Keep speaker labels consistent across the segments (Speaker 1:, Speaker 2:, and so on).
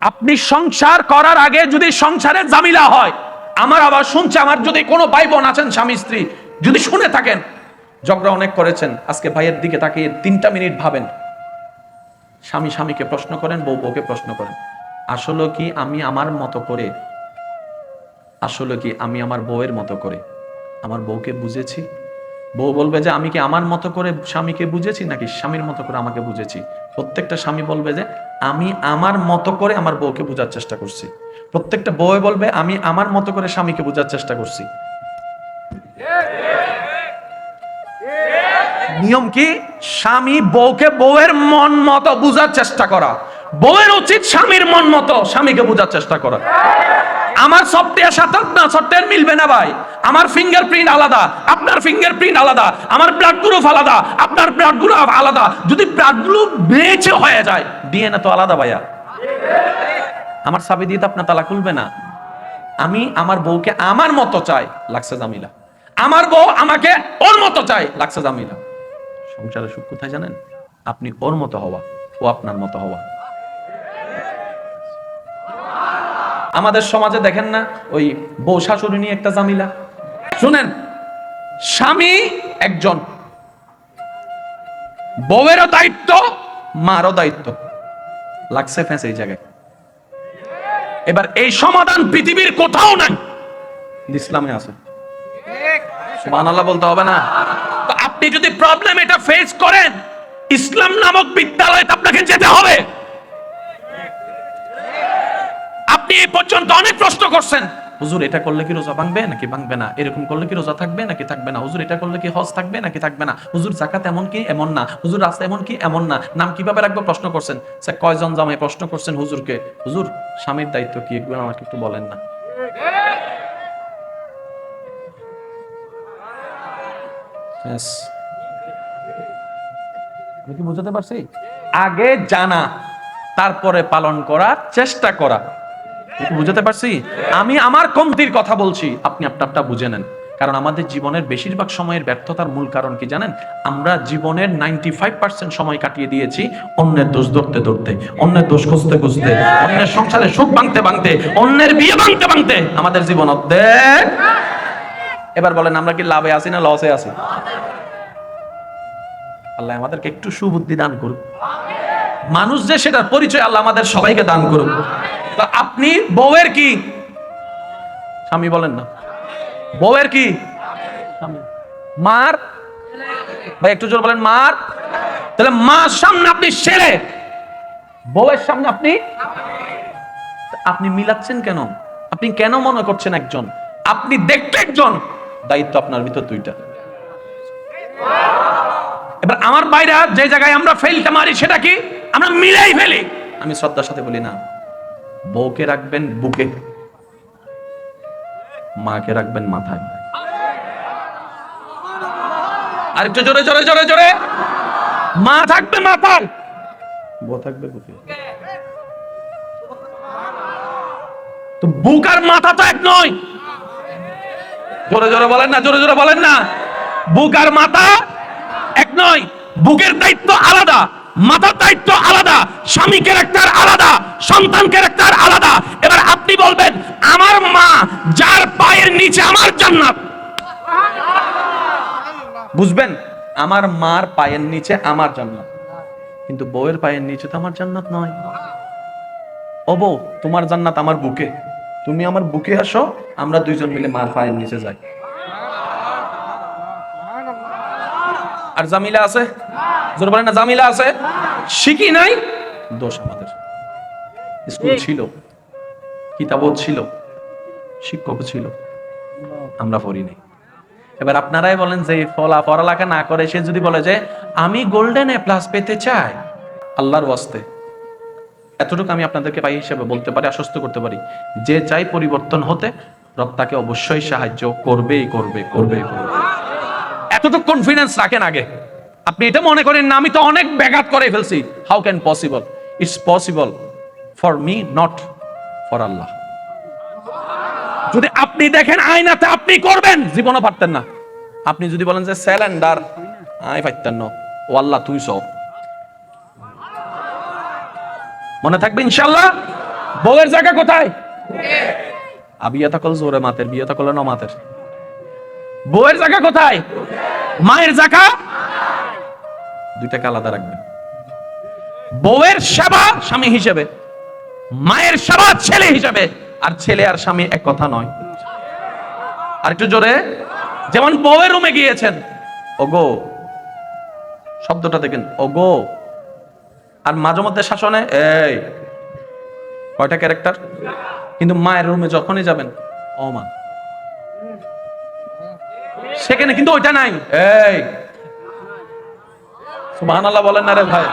Speaker 1: আপনি সংসার করার আগে যদি সংসারের ঝামেলা হয়, আমার আবার শুনছে, আমার যদি কোনো ভাই বোন আছেন স্বামী স্ত্রী যদি শুনে থাকেন ঝগড়া অনেক করেছেন, আজকে ভাইয়ের দিকে তাকিয়ে 3টা মিনিট ভাবেন। স্বামী স্বামীকে প্রশ্ন করেন, বউ বউকে প্রশ্ন করেন, আসলে কি আমি আমার মতো করে, আসলে কি আমি আমার বউয়ের মতো করে আমার বউকে বুঝেছি? বউ বলবে যে আমি কি আমার মতো করে স্বামীকে বুঝেছি নাকি স্বামীর মতো করে আমাকে বুঝেছি? প্রত্যেকটা স্বামী বলবে যে আমি আমার মতো করে আমার বউকে বোঝার চেষ্টা করছি। প্রত্যেকটা বউ বলবে আমি আমার মতো করে স্বামীকে বোঝার চেষ্টা করছি। নিয়ম কি? স্বামী বউকে বউয়ের মন মতো বোঝার চেষ্টা করা, বউয়ের উচিত স্বামীর মন মতো স্বামীকে বোঝার চেষ্টা করা। আমার সফটওয়্যার সাথে না সফটওয়্যার মিলবে না ভাই। আমার ফিঙ্গারপ্রিন্ট আলাদা, আপনার ফিঙ্গারপ্রিন্ট আলাদা, আমার ব্লাড গ্রুপ আলাদা, আপনার ব্লাড গ্রুপ আলাদা। যদি ব্লাড গ্রুপ ম্যাচ হয়ে যায়, ডিএনএ তো আলাদা ভাইয়া। আমার চাবি দিয়ে তো আপনার তালা খুলবে না। আমি আমার বউকে আমার মতো চাই, লাগছে জামিলা। আমার বউ আমাকে ওর মতো চাই, লাগছে জামিলা। সংসারের সুখ কোথায় জানেন? আপনি ওর মতো হওয়া, ও আপনার মতো হওয়া। আমাদের সমাজে দেখেন না ওই বউ শাশুড়ি নিয়ে একটা জামিলা। শুনেন, স্বামী একজন, বউয়েরও দায়িত্ব, মারও দায়িত্ব, লাগছে ফেঁসে এই জায়গায়। এবার এই সমাধান পৃথিবীর কোথাও নাই, ইসলামে আছে। সুবহানাল্লাহ বলতে হবে না? তো আপনি যদি প্রবলেম এটা ফেস করেন, ইসলাম নামক বিদ্যালয়ে আপনাকে যেতে হবে। আপনি এই পর্যন্ত অনেক প্রশ্ন করছেন, হুজুর এটা করলে কি রোজা ভাঙবে নাকি ভাঙবে না, এরকম করলে কি রোজা থাকবে নাকি থাকবে না, হুজুর এটা করলে কি হজ থাকবে নাকি থাকবে না, হুজুর যাকাত এমন কি এমন না, হুজুর রাস্তা এমন কি এমন না, নাম কিভাবে রাখবো প্রশ্ন করছেন। স্যার কয়জন জামাই প্রশ্ন করছেন হুজুরকে, হুজুর স্বামীর দায়িত্ব কি, এগুলো আমাকে একটু বলেন না। আমি কি বুঝাতে পারছি? আগে জানা, তারপরে পালন করার চেষ্টা করা। বুঝাতে পারছি? আমি আমার কমতির কথা বলছি, আপনি আপনারটা বুঝে নেন। কারণ আমাদের জীবনের বেশিরভাগ সময়ের ব্যর্থতার মূল কারণ কি জানেন? আমরা জীবনের 95% সময় কাটিয়ে দিয়েছি অন্যের দোষ ধরতে ধরতে, অন্যের দোষ খুঁজতে খুঁজতে, অন্যের সংসারে সুখ ভাঙতে ভাঙতে, অন্যের বিয়ে ভাঙতে ভাঙতে আমাদের জীবন অর্ধেক। এবার বলেন আমরা কি লাভে আছি না লসে আছি? আল্লাহ আমাদেরকে একটু সুবুদ্ধি দান করুক। মানুষ যে সেটার পরিচয় আল্লাহ আমাদের সবাইকে দান করুক। তো আপনি বউয়ের কি স্বামী বলেন না, বউয়ের কি স্বামী, মার, ভাই একটু জোর বলেন, মার। তাহলে মার সামনে আপনি ছেলে, বউয়ের সামনে আপনি, আপনি মিলাচ্ছেন কেন? আপনি কেন মনে করছেন একজন? আপনি দেখতে একজন, দায়িত্ব আপনার ভিতর দুইটা। এবার আমার বাইরে যে জায়গায় আমরা ফেলতে মারি সেটা কি? আমরা মিলাই ফেলি। আমি শ্রদ্ধার সাথে বলি না, বউকে রাখবেন বুকে, মাকে রাখবেন মাথায়। আর একটু জোরে জোরে জোরে জোরে, মা থাকবে মাথায়, বউ থাকবে বুকে। তো বুক আর মাথা তো এক নয়। জোরে জোরে বলেন না, জোরে জোরে বলেন না। বুক আর মাথা এক নয়। বুকের দায়িত্ব আলাদা, মাথার দায়িত্ব আলাদা, স্বামী ক্যারেক্টার আলাদা, সন্তান ক্যারেক্টার আলাদা। এবার আপনি বলবেন আমার মা যার পায়ের নিচে আমার জান্নাত, বুঝবেন? আমার মার পায়ের নিচে আমার জান্নাত, কিন্তু বউয়ের পায়ের নিচে তো আমার জান্নাত নয়। ও বউ, তোমার জান্নাত আমার বুকে, তুমি আমার বুকে আসো, আমরা দুইজন মিলে মার পায়ের নিচে যাই। আর জামিলা আছে? জোর বলেন না, জামিলা আছে? শিখি নাই, দোষ আমাদের। স্কুল ছিল, কিতাবও ছিল, শিক্ষক ছিল, আমরা পড়ি নাই। এবার আপনারাই বলেন যে পড়ালেখা না করে সে যদি বলে যে আমি গোল্ডেন এ প্লাস পেতে চাই, আল্লাহর ওয়াস্তে এতটুকু আমি আপনাদেরকে পাই হিসেবে বলতে পারি, আশ্বস্ত করতে পারি, যে চাই পরিবর্তন হতে, রব তাকে অবশ্যই সাহায্য করবেই করবে, করবেই করবে। এতটুকু কনফিডেন্স রাখেন আগে। আপনি এটা মনে করেন না আমি তো অনেক ব্যাঘাত করে ফেলছি। How can possible? It's possible for me, not for Allah. যদি আপনি দেখেন আয়নাতে আপনি করবেন, জীবনও পারতেন না। আপনি যদি বলেন যে স্যালেন্ডার, আই পারতেন না, ও আল্লাহ তুই সব, মনে থাকবে ইনশাআল্লাহ। বউয়ের জায়গা কোথায়? আবিয়া তাকল জোরে মাতের, বিয়ে তাকল ন মাতের। বউয়ের জায়গা কোথায়? মায়ের জায়গা। দুইটাকে আলাদা রাখবেন। বউয়ের সেবা স্বামী হিসেবে, মায়ের সেবা ছেলে হিসেবে। আর ছেলে আর স্বামী এক কথা নয়। আর একটু জোরে। যেমন বউয়ের রুমে গিয়েছেন, ওগো, শব্দটা দেখেন, ওগো। আর মাঝে মধ্যে শাসনে এই, কয়টা ক্যারেক্টার। কিন্তু মায়ের রুমে যখনই যাবেন, ও মা, সেখানে কিন্তু ওইটা নাই। এই সুবহানাল্লাহ বলেন না রে ভাই।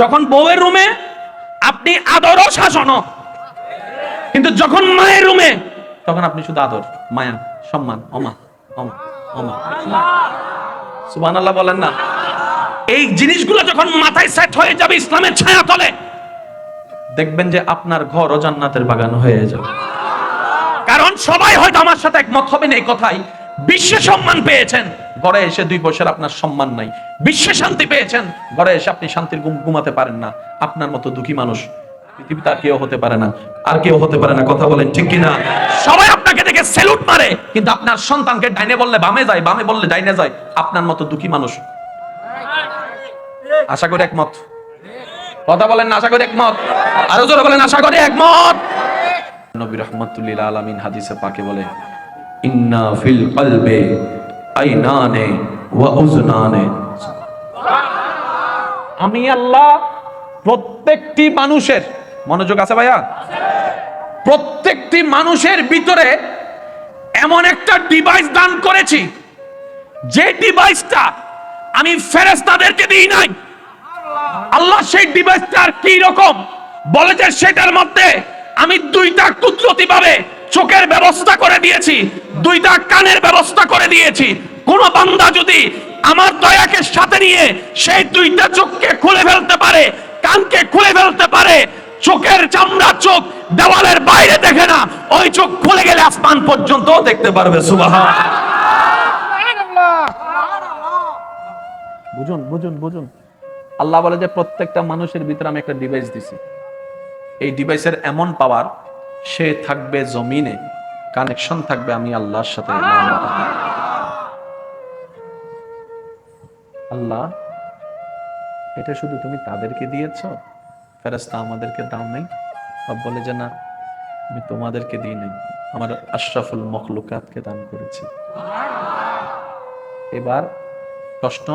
Speaker 1: যখন বউয়ের রুমে আপনি আদর ও শাসন, কিন্তু যখন মায়ের রুমে তখন আপনি শুধু আদর, মায়া, সম্মান, ওমা ওমা ওমা। সুবহানাল্লাহ বলেন না। এই জিনিসগুলো যখন মাথায় সেট হয়ে যাবে ইসলামের ছায়া তলে, দেখবেন যে আপনার ঘর ও জান্নাতের বাগান হয়ে যাবে। কারণ সবাই হয়তো আমার সাথে একমত হবেন এই কথাই, বিশ্বে সম্মান পেয়েছেন, ঘরে এসে 2 পয়সার আপনার সম্মান নাই। বিশ্বে শান্তি পেয়েছেন, ঘরে এসে আপনি শান্তির ঘুমাতে পারেন না। আপনার মতো দুঃখী মানুষ পৃথিবীতে আর কেউ হতে পারে না, আর কেউ হতে পারে না। কথা বলেন ঠিক কিনা? সবাই আপনাকে দেখে স্যালুট মারে, কিন্তু আপনার সন্তানকে ডাইনে বললে বামে যায়, বামে বললে ডাইনে যায়। আপনার মতো দুঃখী মানুষ। আশা করি একমত। কথা বলেন না, আশা করি একমত। আরো জোরে বলেন, আশা করি একমত। নবী রাহমাতুল লিল আলামিন হাদিসে পাকে বলে, ইন্না ফিল কলবে আইনানে ওয়া উজনানে। আমি আল্লাহ প্রত্যেকটি মানুষের, মনোযোগ আছে ভাইয়া, প্রত্যেকটি মানুষের ভিতরে এমন একটা ডিভাইস দান করেছি, যে ডিভাইসটা আমি ফেরেশতাদেরকে দিই নাই। আল্লাহ সেই ডিভাইসটার কি রকম বলে যে, সেটার মধ্যে আমি 2টা কুদরতি ভাবে চোখের ব্যবস্থা করে দিয়েছি, 2টা কানের ব্যবস্থা করে দিয়েছি। কোন বান্দা যদি আমার দয়াকে সাথে নিয়ে সেই 2টা চোখকে খুলে ফেলতে পারে, কানকে খুলে ফেলতে পারে, চোখের চামড়া চোখ দেওয়ালের বাইরে দেখে না, ওই চোখ খুলে গেলে আসমান পর্যন্ত দেখতে পারবে। সুবহানাল্লাহ। বুঝুন বুঝুন বুঝুন। আল্লাহ বলে যে প্রত্যেকটা মানুষের ভিতরে আমি একটা ডিভাইস দিছি। এই ডিভাইসের এমন পাওয়ার, সে থাকবে জমিনে, কানেকশন থাকবে আমি আল্লাহর সাথে। আল্লাহ, এটা শুধু তুমি তাদেরকে দিয়েছো, ফেরেশতা আমাদেরকে দাও নাই? সব বলে যে না, আমি তোমাদেরকে দিই নাই, আমার আশরাফুল মখলুকাতকে দান করেছি। এবার প্রশ্ন,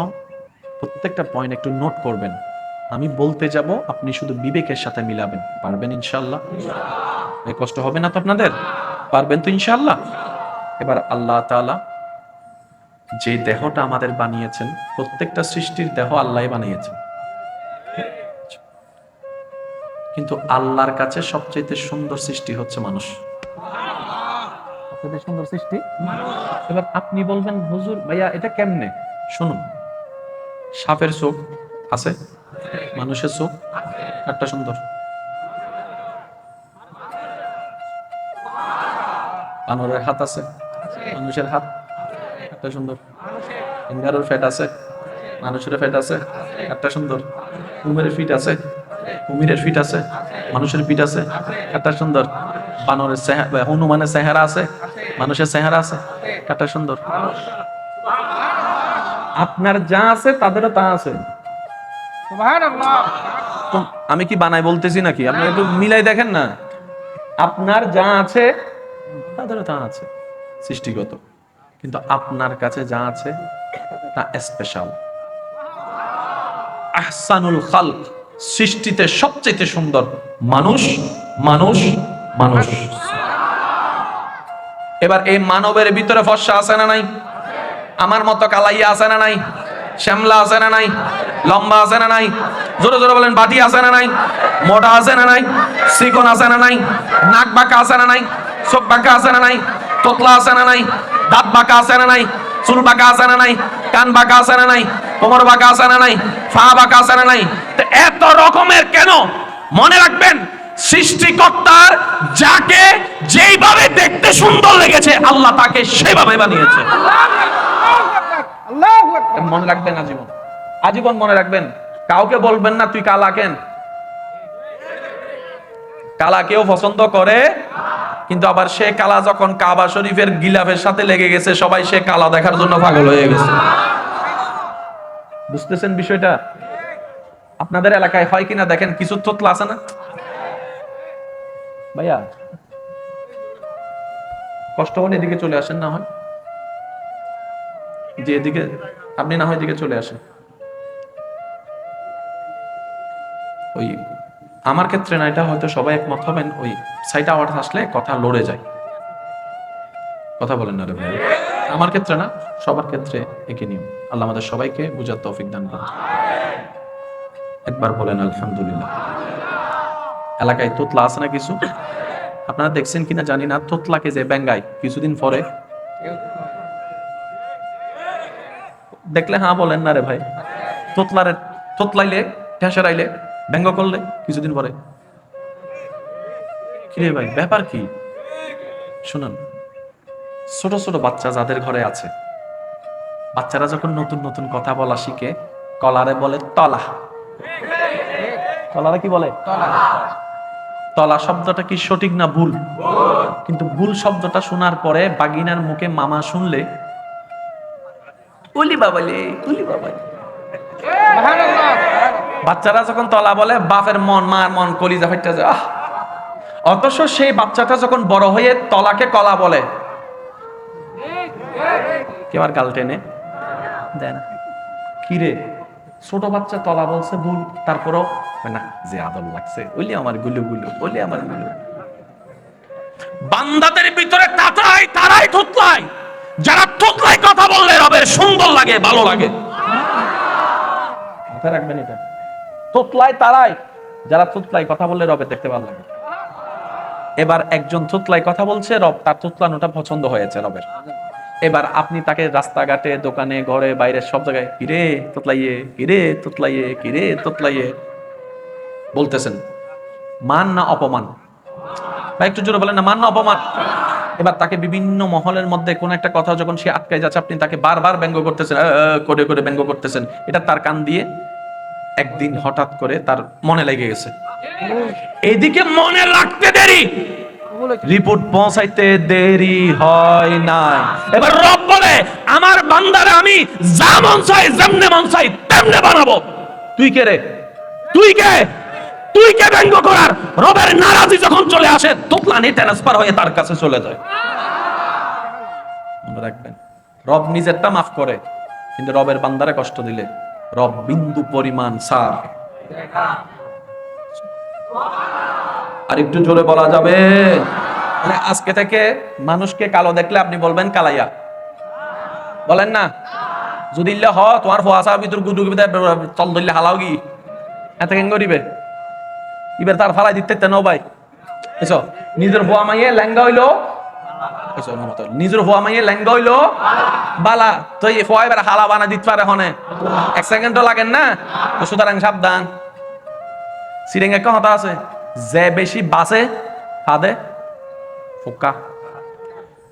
Speaker 1: প্রত্যেকটা পয়েন্ট একটু নোট করবেন। আমি বলতে যাব, আপনি শুধু বিবেকের সাথে মিলাবেন। পারবেন ইনশাআল্লাহ? এই কষ্ট হবে না তো আপনাদের? পারবেন তো ইনশাআল্লাহ? এবার আল্লাহ তাআলা যে দেহটা আমাদের বানিয়েছেন, প্রত্যেকটা সৃষ্টির দেহ আল্লাহই বানিয়েছেন, কিন্তু আল্লাহর কাছে সবচেয়ে সুন্দর সৃষ্টি হচ্ছে মানুষ। সবচেয়ে সুন্দর সৃষ্টি। এবার আপনি বলবেন, হুজুর ভাইয়া এটা কেমনে? শুনুন, সাপের চোখ আছে, মানুষের চোখ একটা সুন্দর। বানরের হাত আছে, মানুষের হাত একটা সুন্দর। ইঙ্গারের ফেট আছে, মানুষের ফেট আছে একটা সুন্দর। কুমিরের ফিট আছে, কুমিরের ফিট আছে, মানুষের ফিট আছে একটা সুন্দর। বানরের হনুমানের চেহারা আছে, মানুষের চেহারা আছে একটা সুন্দর। আপনার যা আছে তাদেরও তা আছে। আমি কি বানাই বলতেছি নাকি? আপনি একটু মিলাই দেখেন না। আপনার যা আছে তাদেরও তা আছে, সৃষ্টিগত। কিন্তু আপনার কাছে যা আছে তা স্পেশাল। আহসানুল খালক, সৃষ্টিতে সবচেয়ে সুন্দর মানুষ, মানুষ, মানুষ। এবার এই মানবের ভিতরে ফর্সা আছে না নাই? আমার মতো কালাইয়া আছে না নাই? শ্যামলা আছে না নাই? লম্বা আছে না নাই? জোরে জোরে বলেন, বাটি আছে না নাই? মোটা আছে না নাই? চিকন আছে না নাই? নাক বাঁকা আছে না নাই? চোখ বাঁকা আছে না নাই? তোতলা আছে না নাই? দাঁত বাঁকা আছে না নাই? চুল বাঁকা আছে না নাই? কান বাঁকা আছে না নাই? কোমর বাঁকা আছে না নাই? পা বাঁকা আছে না নাই? তো এত রকমের কেন? মনে রাখবেন, সৃষ্টিকর্তার যাকে যেইভাবে দেখতে সুন্দর লেগেছে, আল্লাহ তাকে সেভাবে বানিয়েছে। মনে রাখবেন, আজীবন আজীবন মনে রাখবেন। কাউকে বলবেন না তুই কালা কেন, কালা কেউ পছন্দ করে, কিন্তু আবার সে কালা যখন কাবা শরীফের গিলাফের সাথে লেগে গেছে, সবাই সে কালা দেখার জন্য পাগল হয়ে গেছে। বুঝতেছেন বিষয়টা? আপনাদের এলাকায় হয় কিনা দেখেন, কিছু তোতলা আছে না ভাইয়া? কষ্ট হলে এদিকে চলে আসেন, না হয় যে এদিকে, আপনি না হয় এদিকে চলে আসেন। ওই আমার ক্ষেত্রে না, এটা হয়তো সবাই একমত হবেন, ওই সাইড আওয়াজ আসলে কথা লড়ে যায়। কথা বলেন না রে ভাই? আমার ক্ষেত্রে না, সবার ক্ষেত্রে একই নিয়ম। আল্লাহ আমাদের সবাইকে বুঝার তৌফিক দান করুন। একবার বলেন আলহামদুলিল্লাহ। এলাকায় তোতলা আছে না কিছু? আপনারা দেখছেন কিনা জানি না, তোতলাকে যে ব্যাঙ্গায় কিছুদিন পরে, দেখলে হ্যাঁ বলেন না রে ভাই? তোতলাইলে, ঠেসরাইলে, ব্যঙ্গ করলে কিছুদিন পরে কিরে ভাই ব্যাপার কি? শুনুন, ছোট ছোট বাচ্চা যাদের ঘরে আছে, বাচ্চারা যখন নতুন নতুন কথা বলা শিখে, কলারে বলে তলা। কলারে কি বলে? তলা শব্দটা কি সঠিক না ভুল? কিন্তু ভুল শব্দটা শোনার পরে বাগিনার মুখে মামা শুনলে উলি বাবালে, উলি বাবালে। বাচ্চারা যখন তলা বলে, বাপের মন, মার মন কলিজা ফাইটা যায়। অথচ সেই বাচ্চাটা যখন বড় হয়ে তলাকে কলা বলে, কেউ আর গাল টেনে দেয় না। কিরে, ছোট বাচ্চা তলা বলছে ভুল, তারপরও না যে আদর লাগছে, ওলি আমার গুলু গুলু, ওলি আমার গুলু। বান্দাদের ভিতরে তারাই থুতলায়, যারা থুতলায় কথা বললে রবের সুন্দর লাগে, ভালো লাগে। মাথায় রাখবেন এটা। থুতলায় তারাই, যারা থুতলায় কথা বললে রবের দেখতে ভালো লাগে। এবার একজন থুতলায় কথা বলছে, রব তার থুতলানোটা পছন্দ হয়েছে রবের। এবার আপনি তাকে রাস্তাঘাটে, দোকানে, ঘরে, বাইরে সব জায়গায় কিরে তোতলাইয়ে, কিরে তোতলাইয়ে, কিরে তোতলাইয়ে বলতেছেন। মান না অপমান? ভাই একটু জোরে বলেন না, মান না অপমান? এবার তাকে বিভিন্ন মহলের মধ্যে কোন একটা কথা যখন সে আটকায় যাচ্ছে, আপনি তাকে বারবার ব্যঙ্গ করতেছেন, করে করে ব্যঙ্গ করতেছেন। এটা তার কান দিয়ে একদিন হঠাৎ করে তার মনে লেগে গেছে। এদিকে মনে রাখতে দেরি, রিপোর্ট পৌঁছাইতে দেরি হয় নাই। এবার রব বলে, আমার বান্দারে আমি যা মন চাই, যেমনে মন চাই তেমনে বানাবো। তুই কে রে? তুই কে? তুই কে ব্যঙ্গ করার? রবের নারাজি যখন চলে আসে, তোতলানি ট্রান্সফার হয়ে তার কাছে চলে যায়। মনে রাখবেন, রব নিজেরটা মাফ করে, কিন্তু রবের বান্দারে কষ্ট দিলে রব বিন্দু পরিমাণ সার। আর একটু জোরে বলা যাবে? মানে আজকে থেকে মানুষকে কালো দেখলে আপনি বলবেন কালাইয়া, বলেন না? যদি তোমার ফোয়াশা ভিতর গুদু চল ধরলে হালাও কি এত কেন করিবে, এবার তার ফালাই দিতে নাও ভাই। এসো নিজের ভুয়া মাইয়ে লেঙ্গা হইলো, নিজের ভুয়া মাইয়ে লেঙ্গা হইলো বালা, তো এই ফোয়া এবার হালা বানা দিতে পারে হনে, এক সেকেন্ডও লাগেন না। তো সুতরাং সাবধান। সিরিং একটা কথা আছে, যে বেশি বাসে ফাদে ফোকা।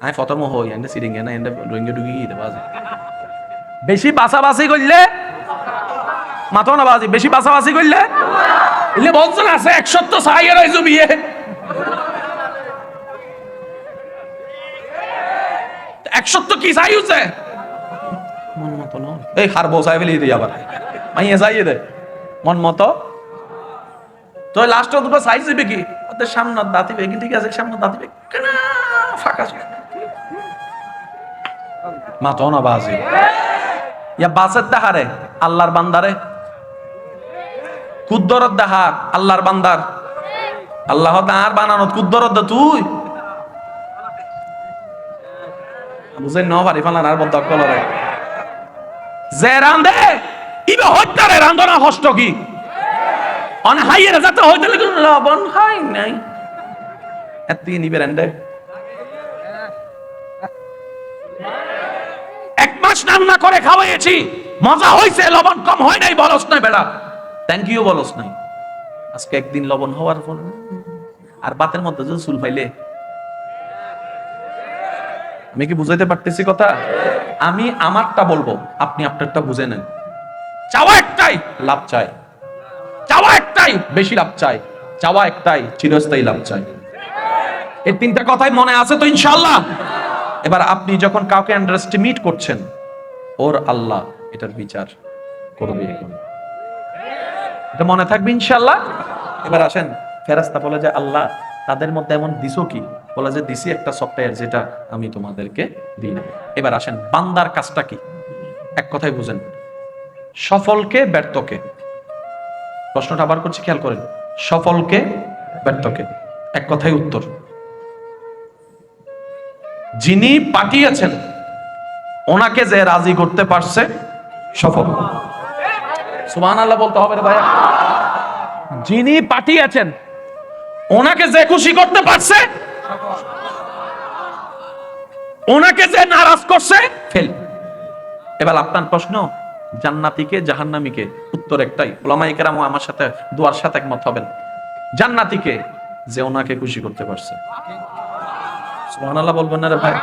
Speaker 1: আমি ফতম হই এন্ড সিরিং না এন্ড রোহিঙ্গা ঢুকি গিয়ে বাজে। বেশি বাসাবাসি করলে মাথা না বাজি, বেশি বাসাবাসি করলে এলে বলছেন আছে 100 সাইয়ের হইছো বিয়ে। একশো কি চাই হচ্ছে মন মতো নয়, এই হার বসাই ফেলি দিই আবার মাইয়ে চাইয়ে দে মন মতো। তো লাস্ট দুটো সাইজ দিবে কি ওদের সামনে দাঁতিবে কি, ঠিক আছে সামনে দাঁতিবে ফাঁকা মাথা না বাজি। ইয়া বাসের দেখারে আল্লাহর বান্দারে, কুদ্দরত দেখা আল্লাহর বান্দার, আল্লাহ তার বানানো কুদ্দরত দে তুই বুঝেন ন পারি ফেলান আর বদ্ধ কলরে যে রান্ধে ইবে হত্যারে রান্ধনা কষ্ট কি অন হাইয়ের যাতে হইতে লাগল লবণ হাই নাই এত নিবে রান্ধে 1 মাস রান্না করে খাওয়াইছি, মজা হইছে, লবণ কম হয় নাই বলস নাই বেটা, থ্যাংক ইউ বলস নাই। আজকে একদিন লবণ হওয়ার পর আর বাতের মধ্যে যদি চুল পাইলে, আমি কি বুঝাইতে পারতেছি কথা? আমি আমারটা বলবো, আপনি আপনারটা বুঝে নেন। চাওয়া একটাই, লাভ চাই। চাওয়া একটাই, বেশি লাভ চাই। চাওয়া একটাই, চিরস্থায়ী লাভ চাই। এই তিনটা কথাই মনে আছে তো ইনশাআল্লাহ? এবার আপনি যখন কাউকে আন্ডারএস্টিমেট করছেন, ওর আল্লাহ এটার বিচার করবে, এখন এটা মনে থাকবে ইনশাআল্লাহ। এবার আসেন, ফেরেশতা বলে যে আল্লাহ তাদের মধ্যে এমন দিছো কি? বলে যে দিছি একটা সফটওয়্যার যেটা আমি তোমাদেরকে দিই না। এবার আসেন, বান্দার কাজটা কি? এক কথাই বুঝেন, সফলকে ব্যর্থকে। প্রশ্নটা আবার করছি, খেয়াল করেন, সফলকে ব্যর্থকে, এক কথাই উত্তর। যিনি পাঠিয়েছেন ওনাকে যে রাজি করতে পারছে সফল। সুবহানাল্লাহ বলতে হবে রে ভাইয়া। যিনি পাঠিয়েছেন ওনাকে যে খুশি করতে পারছে, ওনাকে যে নারাজ করছে ফেল। এবার আপনার প্রশ্ন, জান্নাতীকে জাহান্নামীকে? উত্তর একটাই, উলামায়ে কেরাম আমার সাথে দুয়ার সাথে একমত হবেন। জান্নাতীকে যে ওনাকে খুশি করতে পারছে। সুবহানাল্লাহ বলবেন না রে ভাই?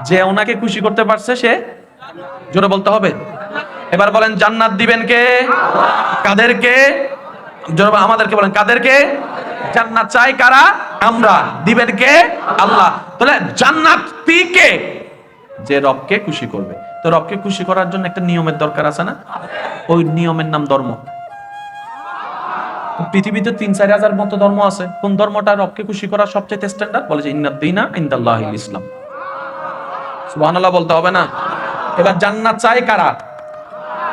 Speaker 1: যে ওনাকে খুশি করতে পারছে সে, জোরে বলতে হবে। এবার বলেন, জান্নাত দিবেন কে? কাদেরকে? জোরে আমাদেরকে বলেন, কাদেরকে? জান্নাত চাই কারা? আমরা। দিবেন কে? আল্লাহ। তাহলে জান্নাতীকে যে রবকে খুশি করবে। তো রবকে খুশি করার জন্য একটা নিয়মের দরকার আছে না? ওই নিয়মের নাম ধর্ম। পৃথিবীতে ৩-৪ হাজার মতো ধর্ম আছে, কোন ধর্মটা রবকে খুশি করার সবচেয়ে স্ট্যান্ডার্ড? বলে যে ইন্নাদ দীনা ইনদাল্লাহিল ইসলাম। সুবহানাল্লাহ বলতে হবে না? এবার জান্নাত চাই কারা?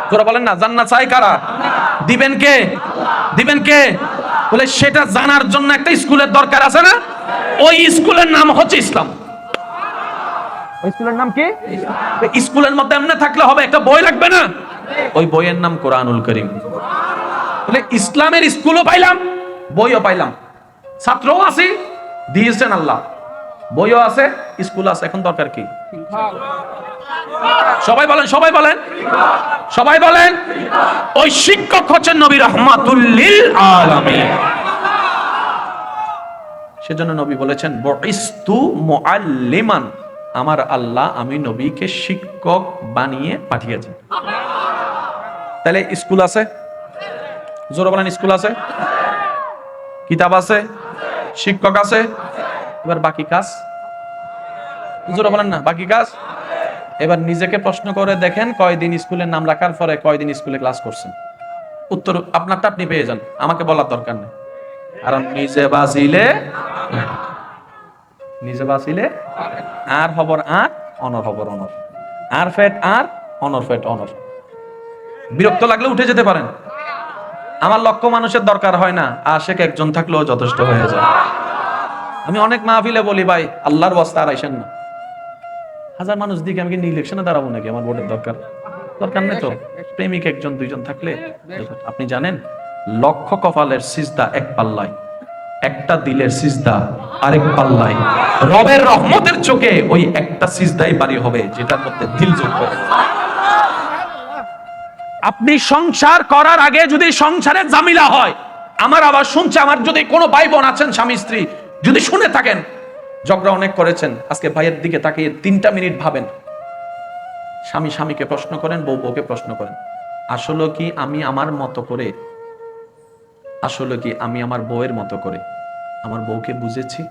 Speaker 1: তোরা বলেন না, জান্নাত চাই কারা? দিবেন কে? দিবেন কে? বলে সেটা জানার জন্য একটা স্কুলের দরকার আছে না? ওই স্কুলের নাম হচ্ছে ইসলাম। ওই স্কুলের নাম কি? স্কুলের মধ্যে এমনি থাকলে হবে, একটা বই লাগবে না? ওই বইয়ের নাম কোরআনুল কারীম। বলে ইসলামের স্কুলও পাইলাম, বইও পাইলাম, ছাত্রও আছি, দিয়েছেন আল্লাহ, বইও আছে, স্কুল আছে, এখন দরকার কি? সবাই বলেন, সবাই বলেন, সবাই বলেন। ওই শিক্ষক হচ্ছেন নবী রাহমাতুল লিল আলামিন। সেজন্য নবী বলেছেন বুইস্তু মুআল্লিমান, আমার আল্লাহ আমি নবীকে শিক্ষক বানিয়ে পাঠিয়েছেন। তাহলে স্কুল আছে, জোরে বলেন, স্কুল আছে, কিতাব আছে, শিক্ষক আছে, এবার বাকি কাজ? জোরে বলেন না, বাকি কাজ? এবার নিজেকে প্রশ্ন করে দেখেন, কয়দিন স্কুলের নাম রাখার পরে কয়দিন স্কুলে ক্লাস করছেন? উত্তর আপনারটা আপনি পেয়ে যান, আমাকে বলার দরকার নেই। কারণ নিজে বাঁচিলে, নিজে বাঁচিলে আর হবর আর, অনর হবর অনর, আর ফেট আর, অনর ফেট অনর। বিরক্ত লাগলে উঠে যেতে পারেন। আমার লক্ষ মানুষের দরকার হয় না, আশেক একজন থাকলেও যথেষ্ট হয়ে যায়। আমি অনেক মাহফিলে বলি, ভাই আল্লাহর ওয়াস্তে আর আইসেন না। হাজার মানুষ দিকে আমি কি ইলেকশনে দাঁড়াবো নাকি? আমার ভোটের দরকার দরকার নেই তো। প্রেমিক একজন দুইজন থাকলে। আপনি জানেন, লক্ষ কপালের সিজদা এক পাল্লায়, একটা দিলের সিজদা আরেক পাল্লায়। রবের রহমতের চোখে ওই একটা সিজদাই বাড়ি হবে যেটার মধ্যে দিল যোগ করে। আপনি সংসার করার আগে যদি সংসারে ঝামেলা হয়, আমার আবার শুনছে, আমার যদি কোনো ভাই বোন আছেন স্বামী স্ত্রী, যদি শুনে থাকেন ঝগড়া অনেক করেছেন, আজকে ভাইয়ের দিকে তাকিয়ে 3টা মিনিট ভাবেন। স্বামী স্বামীকে প্রশ্ন করেন, বউ বউকে প্রশ্ন করেন, আসলে কি আমি আমার মতো করে, আসলে কি আমি আমার বউয়ের মতো করে আমার বউকে বুঝেছি?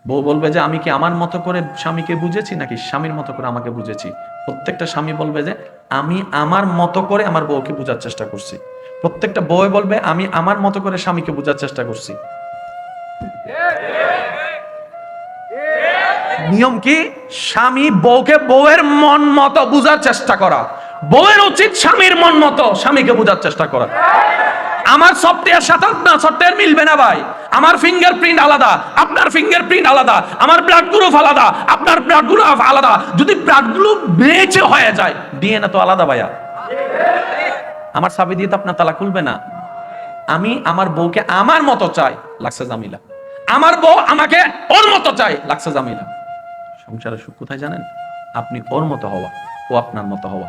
Speaker 1: বউ বলবে যে আমি কি আমার মতো করে স্বামীকে বুঝেছি নাকি স্বামীর মতো করে আমাকে বুঝেছি? প্রত্যেকটা স্বামী বলবে যে আমি আমার মতো করে আমার বউকে বোঝার চেষ্টা করছি। প্রত্যেকটা বউ বলবে আমি আমার মতো করে স্বামীকে বোঝার চেষ্টা করছি। নিয়ম কি? স্বামী বউকে বউয়ের মন মতো বুঝার চেষ্টা করা, বউয়ের উচিত স্বামীর মন মতো স্বামীকে বুঝার চেষ্টা করা। আমার সফটওয়্যার সাথে আপনার সফটওয়্যার মিলবে না ভাই। আমার ফিঙ্গারপ্রিন্ট আলাদা, আপনার ফিঙ্গারপ্রিন্ট আলাদা, আমার ব্লাড গ্রুপ আলাদা, আপনার ব্লাড গ্রুপ আলাদা। যদি ব্লাড গ্রুপ বেঁচে হয়ে যায়, ডিএনএ তো আলাদা ভাইয়া। আমার চাবি দিয়ে তো আপনার তালা খুলবে না। আমি আমার বউকে আমার মতো চাই, লাগছে জামিলা। আমার বউ আমাকে ওর মতো চাই, লাগছে জামিলা। সংসারের সুখ কোথায় জানেন? আপনি ওর মতো হওয়া, ও আপনার মতো হওয়া।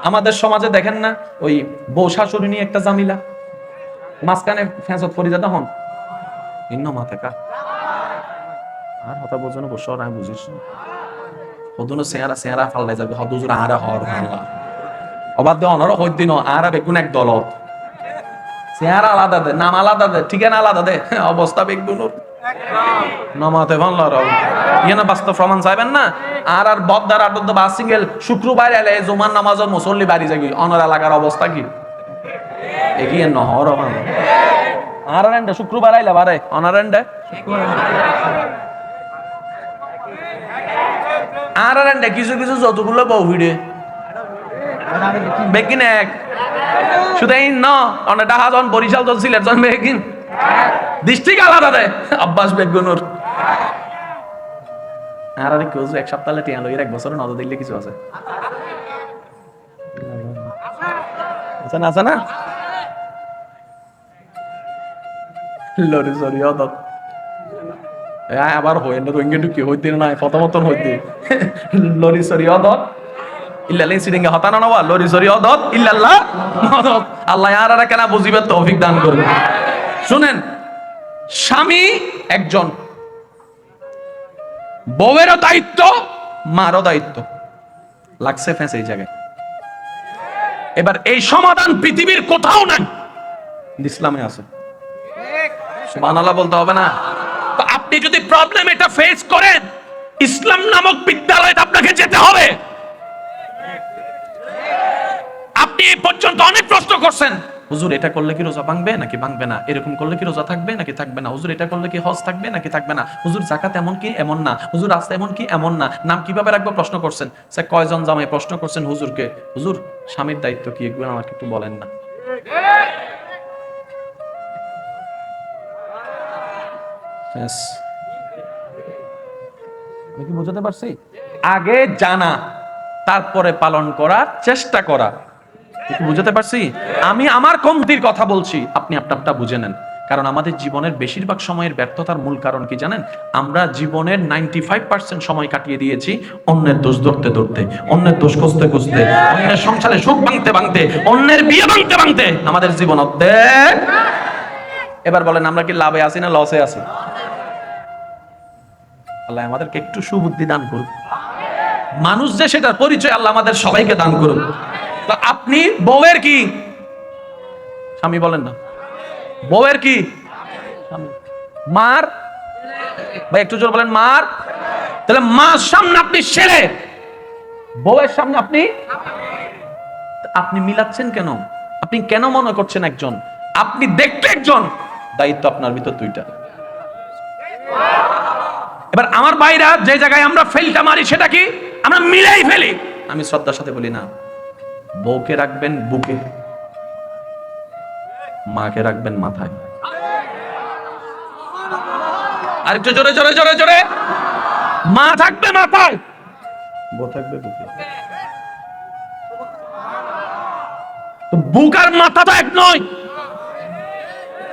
Speaker 1: আমাদের সমাজে দেখেন না, ওই বউ শাশুড়ি নিয়ে একটা জামিলা, মাঝখানে ফেঁসত ফরিজাদা হন ভিন্ন মাথা আর হতা বোঝানো বসর আমি বুঝিস হদুনো চেহারা চেহারা ফাল্লাই যাবে হদুজুর আরা হর হাল্লা অবাদ দে অনর হইদিন আরা বেগুন এক দলত চেহারা আলাদা দে, নাম আলাদা দে, ঠিকানা আলাদা দে, অবস্থা বেগুনোর নমাতে ভালো ইয়ে না বাস্তব প্রমাণ চাইবেন না। আর বদ্দার আটদ বা সিঙ্গেল শুক্রবার এলে জুমার নামাজ মুসল্লি বাড়ি যাবি অনর এলাকার অবস্থা কি এগিয়ে নহর আর এন্ডে শুক্রবার আইলে বারে অনার এন্ডে আর এন্ডে কিছু কিছু যতগুলো বউ ভিড়ে বেকিন এক শুধু এই ন অনেক ডাহাজন বরিশাল জন সিলেট জন বেকিন ডিস্ট্রিক্ট আলাদা দেয় আব্বাস বেগুনুর আর আরে কেউ এক সপ্তাহ টিয়া লইয়ের এক বছর নজর দিলে কিছু আছে আছে না আছে না লরি সরি অদত আবার হইল রোহিঙ্গা ঢুকি হইতে না প্রথমত হইতে লরি সরি অদত ইল্লাল্লাহ সিরিঙ্গা হতানা নওয়া লরি সরি অদত ইল্লাল্লাহ অদত আল্লাহ আর আর কেন বুঝিবে তৌফিক দান করবে। শুনেন, স্বামী একজন, বউয়েরও দায়িত্ব, মারও দায়িত্ব। লাগছে ফেঁসে এই জায়গায়। এবার এই সমাধান পৃথিবীর কোথাও নাই, ইসলামে আছে। সুবহানাল্লাহ বলতে হবে না? তো আপনি যদি প্রবলেম এটা ফেস করেন, ইসলাম নামক বিদ্যালয়ে আপনাকে যেতে হবে। আপনি এই পর্যন্ত অনেক প্রশ্ন করছেন, হুজুর এটা করলে কি রোজা ভাঙবে নাকি ভাঙবে না, এরকম করলে কি রোজা থাকবে নাকি থাকবে না, হুজুর এটা করলে কি হজ থাকবে নাকি থাকবে না, হুজুর যাকাত এমন কি এমন না, হুজুর রাস্তা এমন কি এমন না, নাম কিভাবে রাখবো প্রশ্ন করছেন। স্যার কয়জন জামাই প্রশ্ন করছেন হুজুরকে, হুজুর স্বামীর দায়িত্ব কি, এগুলো আমাকে একটু বলেন না। আমি কি বুঝাতে পারছি? আগে জানা, তারপরে পালন করার চেষ্টা করা। বুঝাতে পারছি? আমি আমার কমতির কথা বলছি, আপনি আপনারটা বুঝে নেন। কারণ আমাদের জীবনের বেশিরভাগ সময়ের ব্যর্থতার মূল কারণ কি জানেন? আমরা জীবনের 95% সময় কাটিয়ে দিয়েছি অন্যের দোষ ধরতে ধরতে, অন্যের দোষ খুঁজতে খুঁজতে, অন্যের সংসারে সুখ ভাঙতে ভাঙতে, অন্যের বিয়ে ভাঙতে ভাঙতে আমাদের জীবন অর্ধেক। এবার বলেন আমরা কি লাভে আছি না লসে আছি? আল্লাহ আমাদেরকে একটু সুবুদ্ধি দান করুন। মানুষ যে সেটার পরিচয় আল্লাহ আমাদের সবাইকে দান করুন। তো আপনি বউয়ের কি স্বামী বলেন না, বউয়ের কি মার, ভাই একটু জোর বলেন মার। তাহলে মার সামনে আপনি ছেলে, বউয়ের সামনে আপনি মিলাচ্ছেন কেন? আপনি কেন মনে করছেন একজন, আপনি দেখতে একজন, দায়িত্ব আপনার ভিতর দুইটা। এবার আমার ভাইরা যে জায়গায় আমরা ফেলটা মারি সেটা কি আমরা মিলাই ফেলি। আমি শ্রদ্ধার সাথে বলি না, বউকে রাখবেন বুকে, মাকে রাখবেন মাথায়। আর একটু জোরে জোরে জোরে জোরে, মা থাকবে মাথায়, বউ থাকবে বুকে। তো বুক আর মাথা তো এক নয়।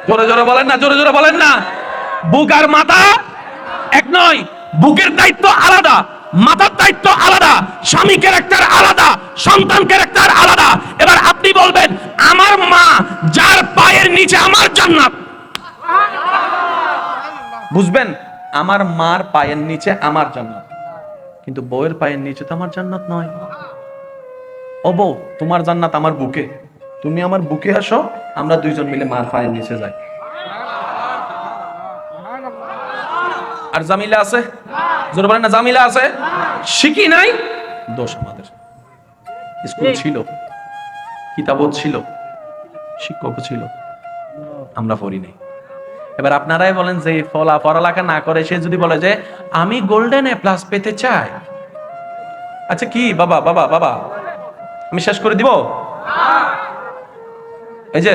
Speaker 1: জোরে জোরে বলেন না, জোরে জোরে বলেন না। বুক আর মাথা এক নয়। বুকের দায়িত্ব আলাদা, মাথার দায়িত্ব আলাদা, স্বামী ক্যারেক্টার আলাদা, সন্তান ক্যারেক্টার আলাদা। এবার আপনি বলবেন আমার মা যার পায়ের নিচে আমার জান্নাত, বুঝবেন আমার মার পায়ের নিচে আমার জান্নাত, কিন্তু বউয়ের পায়ের নিচে তো আমার জান্নাত নয়। ও বউ তোমার জান্নাত আমার বুকে, তুমি আমার বুকে আসো, আমরা দুইজন মিলে মার পায়ের নিচে যাই। আর জামিলা আছে, জোরে বলেন না জামিলা আছে। শিখি নাই, দোষ আমাদের। স্কুল ছিল, কিতাবও ছিল, শিক্ষকও ছিল, আমরা পড়ি নাই। এবার আপনারাই বলেন যে পড়ালেখা না করে সে যদি বলে যে আমি গোল্ডেন এ প্লাস পেতে চাই, আচ্ছা কি বাবা বাবা বাবা আমি শেষ করে দিব, এই যে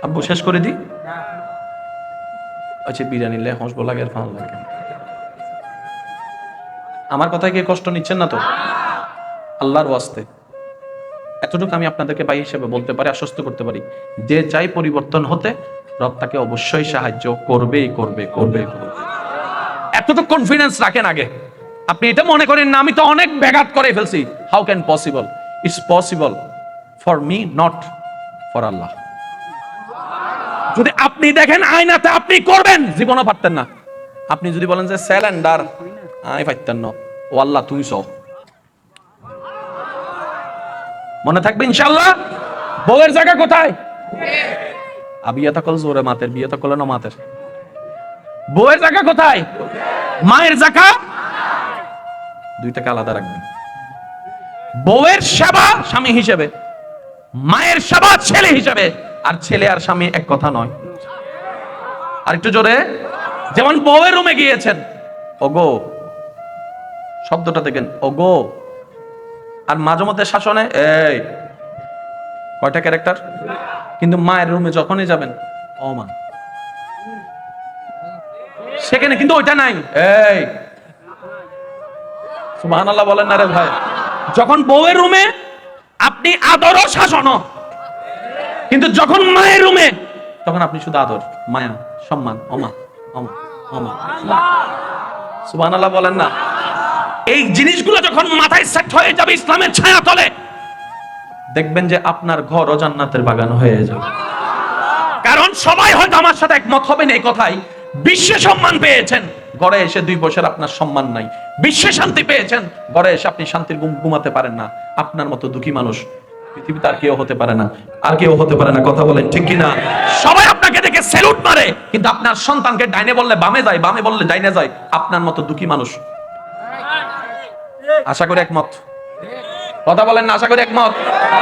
Speaker 1: আব্বু শেষ করে দি, আচ্ছা বিরিয়ানি লে হসবো লাগে আর ভালো লাগে। আমার কথায় কি কষ্ট নিচ্ছেন না তো? আল্লাহর ওয়াস্তে এতটুকু আমি আপনাদেরকে ভাই হিসেবে বলতে পারি, আশ্বস্ত করতে পারি, যে চাই পরিবর্তন হতে, রব তাকে অবশ্যই সাহায্য করবেই করবে করবে করবে। এতটুকু কনফিডেন্স রাখেন আগে। আপনি এটা মনে করেন না আমি তো অনেক ব্যাঘাত করে ফেলছি। How can possible? It's possible for me, not for Allah. যদি আপনি দেখেন আয়নাতে আপনি করবেন, জীবনও পারতেন না। আপনি যদি বলেন যে স্যালেন্ডার, আমি পারতেন না, ও আল্লাহ তুমি সহ, মনে থাকবে ইনশাআল্লাহ। বউয়ের জায়গা কোথায়? আবিয়াতা কল জোরে মাতের, বিয়েতা করলে না মাতের। বউয়ের জায়গা কোথায়? মায়ের জায়গা দুইটাকে আলাদা রাখবেন। বউয়ের সেবা স্বামী হিসেবে, মায়ের সেবা ছেলে হিসেবে। আর ছেলে আর স্বামী এক কথা নয়। আর একটু জোরে, যেমন বউয়ের রুমে গিয়েছেন, ওগো শব্দটা দেখেন, ওগো। আর মাঝে মধ্যে শাসনে এই কয়টা ক্যারেক্টার। কিন্তু মায়ের রুমে যখনই যাবেন, ও মা, সেখানে কিন্তু ওইটা নাই। এই সুবহানাল্লাহ বলেন না রে ভাই। যখন বউয়ের রুমে আপনি আদর ও শাসন, কিন্তু যখন মায়ের রুমে তখন আপনি শুধু আদর, মায়া, সম্মান, ওমা ওমা ওমা। সুবহানাল্লাহ বলেন না। এই জিনিসগুলো যখন মাথায় সেট হয়ে যাবে ইসলামের ছায়া তলে, দেখবেন যে আপনার ঘর জান্নাতের বাগান হয়ে যাবে। কারণ সবাই হয়তো আমার সাথে একমত হবেন এই কথাই, বিশ্বে সম্মান পেয়েছেন, ঘরে এসে 2 বছর আপনার সম্মান নাই। বিশ্বে শান্তি পেয়েছেন, ঘরে এসে আপনি শান্তির ঘুম ঘুমাতে পারেন না। আপনার মতো দুঃখী মানুষ পৃথিবীতে আর কেউ হতে পারে না, আর কেউ হতে পারে না। কথা বলেন ঠিক কিনা? সবাই আপনাকে দেখে স্যালুট মারে, কিন্তু আপনার সন্তানকে ডাইনে বললে বামে যায়, বামে বললে ডাইনে যায়। আপনার মতো দুঃখী মানুষ। আশা করি একমত। কথা বলেন না, আশা করি একমত।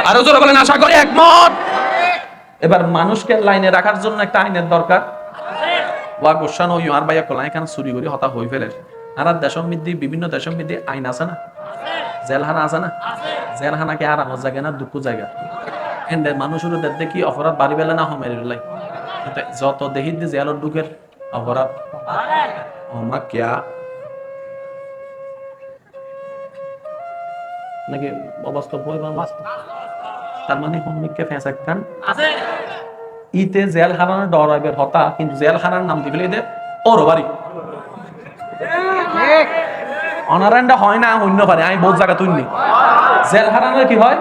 Speaker 1: আরো জোরে বলেন, আশা করি একমত। এবার মানুষকে লাইনে রাখার জন্য একটা আইনের দরকার। ওয়া গোসান ও আর ভাইয়া কলাই এখানে চুরি করে হতা হই ফেলে। আর দেশমৃদ্ধি, বিভিন্ন দেশমৃদ্ধি আইন আছে না, জেলখানা আছে না। জেলখানা কি আর আমার জায়গা না দুঃখ জায়গা। এন্ডে মানুষের দেখি অপরাধ বাড়ি বেলা না হমের লাই, যত দেখি জেলর ঢুকের অপরাধ আমার কেয়া নাকি অবাস্তব বই বা বাস্তব। তার মানে হমিককে ফেঁসাক খান আছে ইতে জেল হারানোর ডর হইবে হতা, কিন্তু জেল হারার নাম দিবলে এদের ওর বাড়ি অনারান্ডা হয় না অন্য পারে। আমি বহুত জায়গা তুলনি জেল হারানোর কি হয়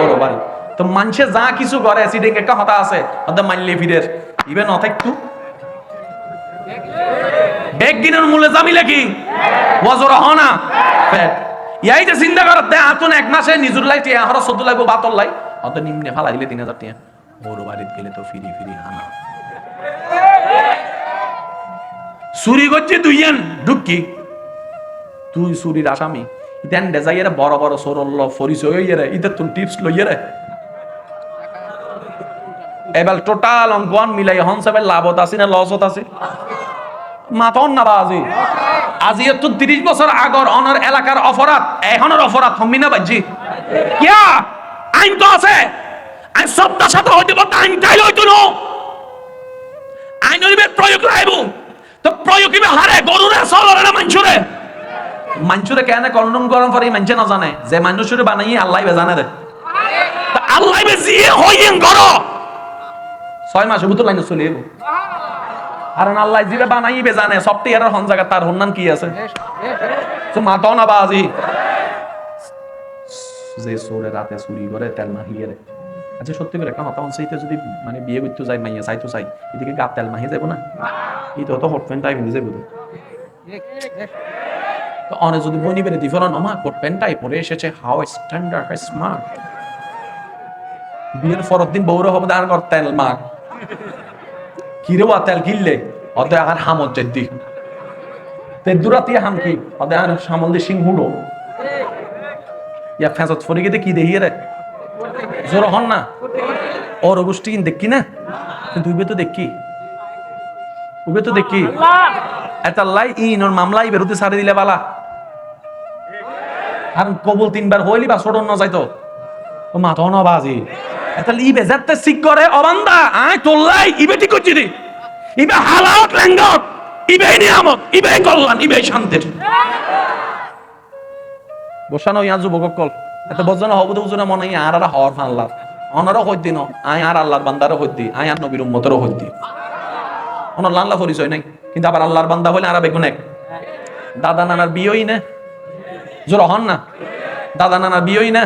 Speaker 1: ওর বাড়ি। তো মানুষে যা কিছু করে সিডিং একটা হতা আছে ওদের মানলে ফিরের ইভেন অথেকটু এক দিনের মূল্যে জামিলে কি ওয়াজরা হনা ফ্যাট ইয়াই যে চিন্তা করতে আতুন এক মাসে নিজুর লাই টিয়া হরা 14 লাগবো 72 লাই অত নিম্নে ফালা দিলে 3000 টিয়া ওর বাড়িতে গেলে তো ফিরি ফিরি হানা চুরি করছে দুইজন ঢুকি তুই চুরির আসামি দেন ডেজাইয়ের বড় বড় সরল পরিচয় হইয়ে রে ইদের তুই টিপস লইয়ে রে এবার টোটাল অঙ্কন মিলাই হন সবে লাভত আছে না লসত আছে মাথন না বাজি আজি তো 30 বছর আগর অনার এলাকার অপরাধ এখনের অপরাধ হম্মি না বাজি কিয়া আইন তো আছে আইন সবটার সাথে হইতে পারে আইন চাইলে হইতো না আইন হইবে প্রয়োগ লাইব তো প্রয়োগ কিবে হারে গরুরে চলরে না মানুষরে মানুষরে কেন কলম গরম করে মানুষ না জানে যে মানুষরে বানাই আল্লাহ বে জানে রে আল্লাহ বে জিয়ে হইয়েন গরো 6 মাস ভিতর লাইন চলে যাবো আর আল্লাহ জিরে বানাইবে জানে সফটওয়্যারের হন জায়গা তার হন্নান কি আছে তো মাথাও না বাজি যে সোরে রাতে চুরি করে তেল মাহিয়ে রে আচ্ছা সত্যি করে একটা হতা হনসাইতে যদি মানে বিয়ে করতে যায় মাইয়া চাই তো চাই এদিকে গাপ তেল মাহিয়ে যাবো না এই তো হটপেন টাইপ হয়ে যাবো তো অনেক যদি বনি বেড়ে দিফরান আমা হটপেন টাইপ পরে এসেছে হাউ স্ট্যান্ডার্ড হাউ স্মার্ট বিয়ের পরের দিন বউরা হবে আর কর তেল মাখ কিরে ওয়া তেল কিনলে অদে আর হামত যেদি তে দুরাতি হাম কি অদে আর সামল দি সিং হুড়ো ইয়া ফেসত ফরি গিয়ে কি দেখিয়ে রে জোর হন না ওর গোষ্ঠী কিন দেখি না তুই বে তো দেখি উবে তো দেখি এটা লাই ইনর মামলাই বেরুতে সারি দিলে বালা আর কবুল 3 বার হইলি বা ছড়ন না যাইতো ও মাথা না বাজি এটা ইবে যাতে সিক করে অবান্দা আয় তোলাই ইবে ঠিক করছি রে ইবে হালাত ল্যাঙ্গত ইবে নিয়ামত ইবে কল্যাণ ইবে শান্তির বসানো ইয়া যুবক কল এত বজন হবু তো বুঝনা মনে আর আর হওয়ার ফানলা অনরও হই দিন আয় আর আল্লাহর বান্দারও হই দি আয় আর নবীর উম্মতেরও হই দি অনর লাল্লা পরিচয় নাই কিন্তু আবার আল্লাহর বান্দা হইলে আর বেগুন এক দাদা নানার বিয়েই না জোর হন না দাদা নানার বিয়েই না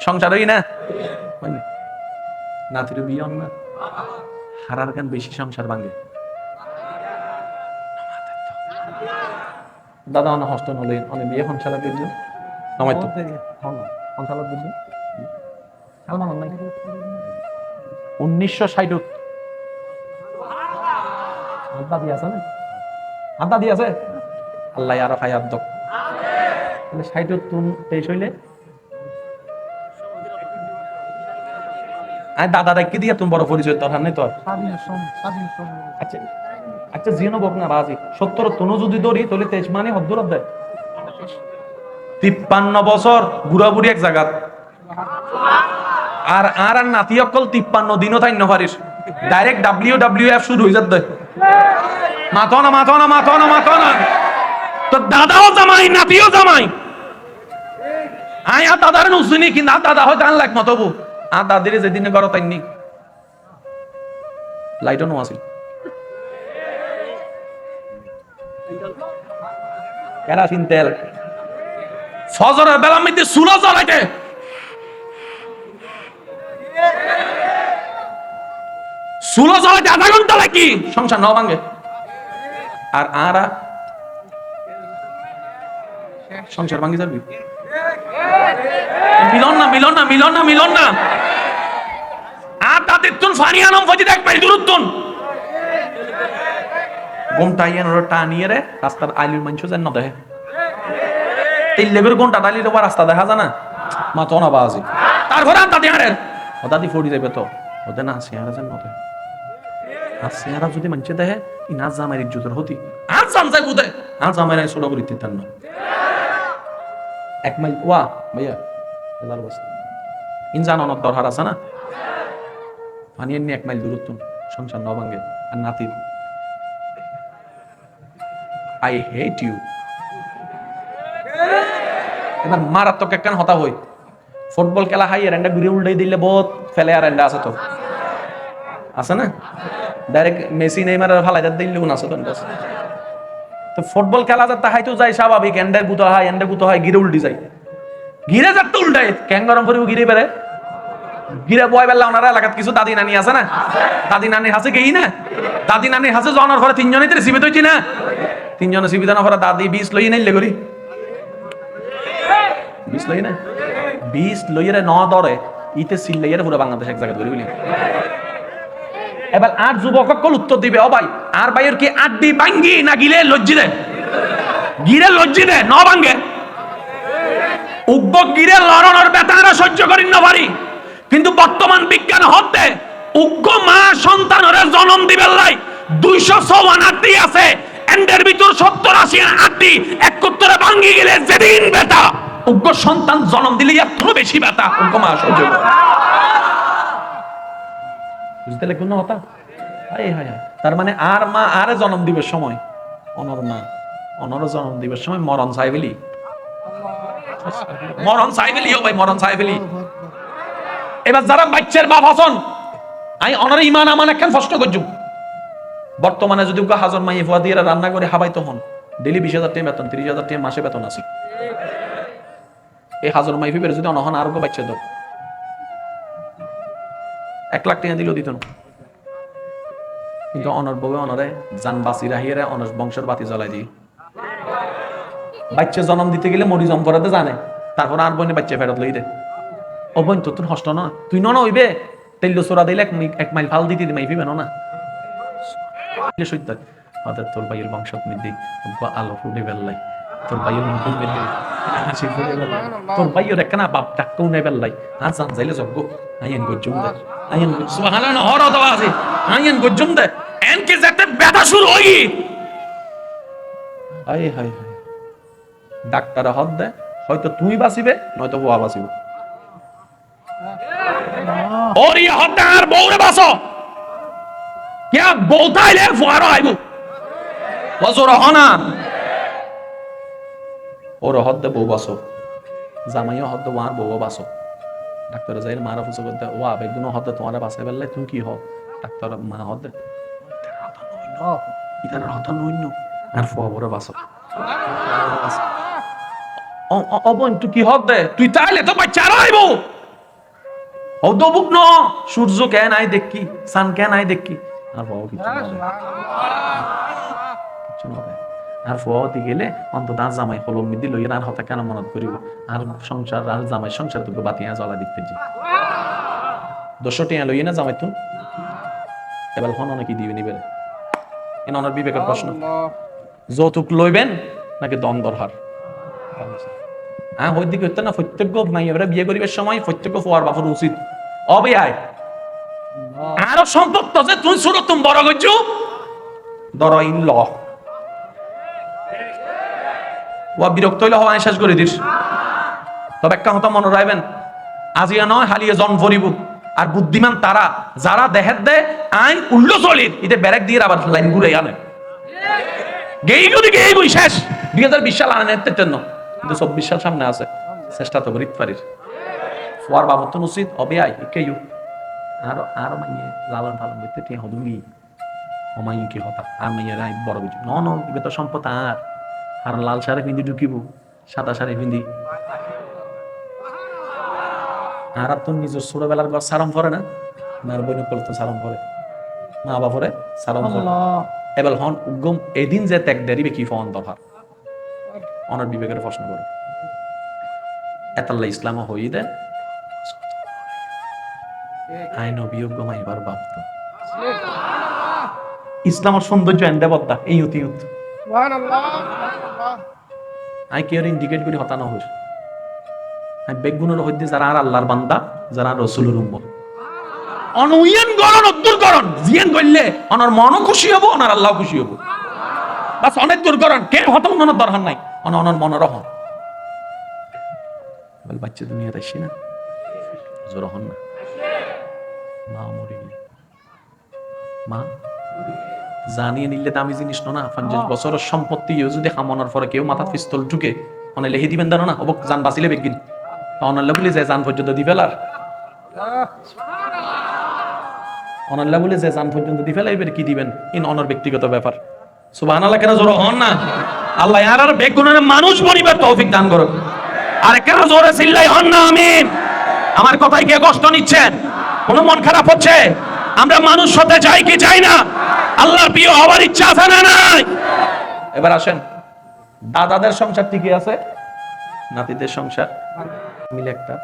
Speaker 1: সংসারই না নাতির বিয়ে হন না হারার গান বেশি সংসার ভাঙে দাদা অনেক হস্ত নলে অনেক বিয়ে সংসার বুঝলো নমাই তো সংসার বুঝলো 1960 দাদি আছে না? আর দাদি আছে? আল্লাহ আরো হায়াত দাও। তাহলে 60-23 হইলে দাদা দেখি দিয়া তুমি বড় পরিচয় দরকার নেই তোর। আচ্ছা আচ্ছা জিনো বক না রাজি 70 তনু যদি দৌড়ি তাহলে 23 মানে হদ্দুর দেয় 53 বছর বুড়া বুড়ি এক জায়গা আর আর নাতি অকল 53 দিনও তাই ন পারিস ডাইরেক্ট WWF শুরু হয়ে যাবে মাথো না মাথো না মাথো না মাথো না তো দাদাও জামাই নাতিও জামাই আয়া দাদার নুসুনি কি না দাদা হয় গান লাগ মতবু আর দাদিরে যেদিনে গড় তাইনি লাইটও নো আসিল কেরাসিন তেল ফজরের বেলা মধ্যে চুলা জ্বালাইতে চুলা জ্বালাইতে আধা ঘন্টা লাগি সংসার ন ভাঙে আর আরা সংসার ভাঙি যাবি মিলন না মিলন না মিলন না মিলন না আর তাদের তুন ফানিয়ানম ফজি দেখ পাই দূরত্বন গোমটাইয়েন ওর টানিয়ে রে রাস্তার আইলির মাংস যেন না দেখে তিন লেবের ঘন্টা ডালির ওপর রাস্তা দেখা যায় না মা তো না বাজি তারপরে আর দাদি হারেন ও দাদি ফড়ি যাবে তো ওদের না সিয়ারা যেন না দেখে আর সিয়ারা যদি মানছে দেখে ই না জামাইর ইজ্জতের হতি আর জানজাই বুদে আর জামাইর ছোট করে দিতেন না এক মাইল ওয়া ভাইয়া হাজার বছর ইনসান অনেক দরকার আছে না পানি এমনি 1 মাইল দূরত্ব সংসার ন ভাঙে আর নাতি আই হেট ইউ এবার মারাত্মক একখান হতা হই ফুটবল খেলা হাই এর এন্ডা ঘুরে উল্টাই দিলে বহুত ফেলে আর এন্ডা আছে তো আছে না ডাইরেক্ট মেসি নেইমার ফালাই দিলে গুণ আছে তো ফুটবল খেলা যাতে হাই তো যায় স্বাভাবিক এন্ডা গুতো হয় ঘিরে উল্টি যায় ঘিরে যাতে উল্টায় ক্যাং গরম করিব ঘিরে বেড়ে ঘিরে বয় বেলা ওনারা এলাকাত কিছু দাদি নানি আছে না দাদি নানির হাসে গেই না দাদি নানির হাসে জনের ঘরে 3 জনই তো রিসিভে হইছি না 3 জন রিসিভে না ঘরে দাদি 20 লই নাইলে করি 20 লই না 20 লইরে ন ধরে ইতে সিল্লাইয়ের পুরো বাংলাদেশ এক জায়গা ধরে বলি এবার আর যুবক কল উত্তর দিবে ও ভাই আর ভাইয়ের কি আড্ডি ভাঙ্গি না গিলে লজ্জি দে গিরে লজ্জি দে ন ভাঙ্গে উগ্র গিরে লড়নের বেতারা সহ্য করি না পারি কিন্তু বর্তমান বিজ্ঞান হতে উগ্র মা সন্তানের জন্ম দিবেন লাই 256 আড্ডি আছে এন্ডের ভিতর 70-80 আড্ডি একত্রে ভাঙ্গি গেলে যেদিন বেতা উগ্র সন্তান জন্ম দিলে এত বেশি বেতা উগ্র মা সহ্য করে বুঝতে লাগলো না হতা তার মানে আর মা আরে জন্ম দিবের সময় অনর মা অনর জন্ম দিবের সময় মরণ চাইবেলি ও ভাই মরণ চাইবেলি এবার যারা বাচ্চার বাপ হাসন আমি অনর ইমান আমান একখান কষ্ট করছুম বর্তমানে যদি হাজন মাই ফুয়া দিয়ে রান্না করে হাবাই তখন ডেলি 20,000 টাকা বেতন 30,000 টাকা মাসে বেতন আছে এই হাজন মাই ফিবের যদি অনহন আরো বাচ্চা দাও 1 লাখ টাকা দিলেও দিত না কিন্তু অনর বউ অনরে জান বাঁচি রাহিয়ে অনর বংশের বাতি জ্বলাই দিই বাচ্চা জন্ম দিতে গেলে মরি জম করাতে জানে তারপর আর বোনে বাচ্চা ফেরত লই দে ও বোন তোর হষ্ট না তুই ন হইবে তেল চোরা দিলে 1 মাইল ফাল দিতে মাই ফিবে না সত্য হঠাৎ তোর ভাইয়ের বংশ মিদি আলো ফুটে বেল্লাই তোর ভাইয়ের মুখ বেল্লাই তোর ভাইয়ের একখানা বাপ ডাক্তার নেই বেল্লাই আর জান যাইলে যজ্ঞ আইন গজ্জুম দে আইন সুবহানাল্লাহ হর দাওয়া আছে আইন গজ্জুম দে এনকে যেতে ব্যথা শুরু হই হায় হায় হায় ডাক্তার হদ দে হয়তো তুই বাঁচিবে নয়তো হুয়া বাঁচিবে और ये होता है बौरे बासो क्या बोलता है ले फुआरो आइबो वजो रहना और हद बो बासो জামাইও হদ ওয়ার বউ বাসো ডাক্তার যাইল মারা ফুসো করতে ওয়া বেগুনো হদ তোমারে বাসে বেললে তুমি কি হও ডাক্তার মা হদ ইতার হদ নইনো আর ফুয়া বড় বাসো ও বোন তুই কি হদ দে তুই চাইলে তো বাচ্চা আইবো হদবুক ন সূর্য কেন আই দেখি সান কেন আই দেখি আর বাবা কিছু না আর ফুয়াতি গেলে অন্তত আর জামাই কলম মিদি লই আর হতা কেন মনত করিব আর সংসার আর জামাই সংসার তোকে বাতিয়া জ্বলা দেখতে জি 200 টাকা লই না জামাই তুন এবার হন নাকি দিবি নিবে এন অনার বিবেকের প্রশ্ন। যৌতুক লইবেন নাকি দ্বন্দ্বর হার? হ্যাঁ ওই দিকে হইতে না, প্রত্যেক মাইয়ারা বিয়ে করিবার সময় প্রত্যেক ফোয়ার বাপর উচিত অবে আয় আরো সম্পর্ক আছে, তুই ছোট তুমি বড় করছো ধরো ইন ল ও বিরক্ত হইলে হওয়া শেষ করে দিস। তবে একটা কথা মনে রাখবেন, আজিয়া নয় হালিয়ে জন ভরিব। আর বুদ্ধিমান তারা যারা দেহের দেয় আইন উল্লো চলির এদের ব্যারেক দিয়ে আবার লাইন ঘুরে আনে গেই যদি গেই বই শেষ 2020 সাল আনেন জন্য, কিন্তু 24 সাল সামনে আছে, চেষ্টা তো করিতে পারিস ফোয়ার বাবতন উচিত অবে আই কেউ আরো আরো মাইয়ে লালন পালন করতে ঠিক হদুনি অমাই কি হতা আর মাইয়ে রাই বড় কিছু ন ন ইবে তো সম্পদ আর লাল শাড়ি পিন্ধি ঢুকিব সাদা শাড়ি পিন্ধি আর তোর নিজের ছোটবেলার ঘর সালাম করে না, মার বইনে করলে তো সালাম করে, মা বাপরে সালাম করে এবার হন উগম এদিন যে ত্যাগ দেরিবে কি ফোন দরকার অনার বিবেকের প্রশ্ন করে এতাল্লা ইসলাম হই দেন আইন বিয়োগ্য মাইবার বাপ্ত ইসলামের সৌন্দর্য এন্ডে বদ্দা এই অতি আই কেয়ার ইন্ডিকেট করি হতানো হইস আমি বেগুনের হইতে যারা আর আল্লাহর বান্দা যারা রসুলের উম্মত অনুয়ান গরণ অদ্দুর গরণ জিয়ান করলে অনার মনও খুশি হবো অনার আল্লাহ খুশি হবো বাস অনেক দূর গরণ কে হতম মনের দরকার নাই অনার মনের হন বল বাচ্চা দুনিয়াতে আসি না জোর হন না মা মরে গেলে মা জানিয়ে নিলে দামি জিনিস না 50 বছরের সম্পত্তি যদি হামনার পরে কেউ মাথা পিস্তল ঢুকে অনে লেহে দিবেন দানো না অবক জান বাঁচিলে বেগিন অনাল্লা বলে যে জান পর্যন্ত দি ফেলার অনাল্লা বলে যে জান পর্যন্ত দি ফেলা এবার কি দিবেন ইন অনর ব্যক্তিগত ব্যাপার সুবহানাল্লাহ কেন জোর হন না আল্লাহ আর বেগুনের মানুষ পরিবার তৌফিক দান করুন আর কেন জোরে চিল্লাই হন না আমিন আমার কথায় কে কষ্ট নিচ্ছেন কোন মন খারাপ হচ্ছে আমরা মানুষ হতে চাই কি চাই না আল্লাহর প্রিয় হওয়ার ইচ্ছা আছে না নাই এবার আসেন দাদাদের সংসার ঠিকই আছে নাতিদের সংসার মিলে একটা